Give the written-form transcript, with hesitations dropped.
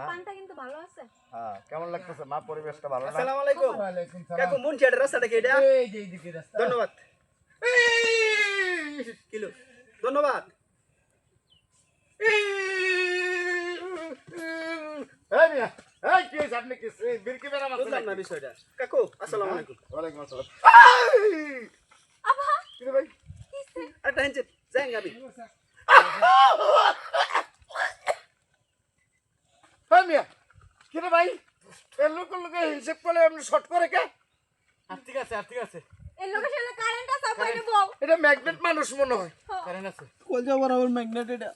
পানটা কিন্তু ভালো আছে। হ্যাঁ, কেমন লাগতেছে মা? পরিবেশটা ভালো না? আসসালামু আলাইকুম। ওয়ালাইকুম সালাম। কাকু মন ছেড়ে রাস্তাটা কি এটা? এই যে এইদিকে রাস্তা। ধন্যবাদ। কিলো ধন্যবাদ। এই মিয়া, এই কি হইছে? আপনি কি বিরকি বেড়া বুঝলাম না বিষয়টা। কাকু আসসালামু আলাইকুম। ওয়ালাইকুম আসসালাম। আবা কি রে ভাই? কিসে? একটা হিঞ্চে যাই গাবি। হ্যাঁ মিয়া, কি রে ভাই? এর লোক হিসেব করলে আপনি শর্ট করে কে? ঠিক আছে আর ঠিক আছে। এই লোকের সাথে কারেন্টটা সাপ্লাই দেবো। এটা ম্যাগনেট মানুষ মনে হয়। কারেন্ট আছে। কোন যাবার আমার ম্যাগনেট এটা?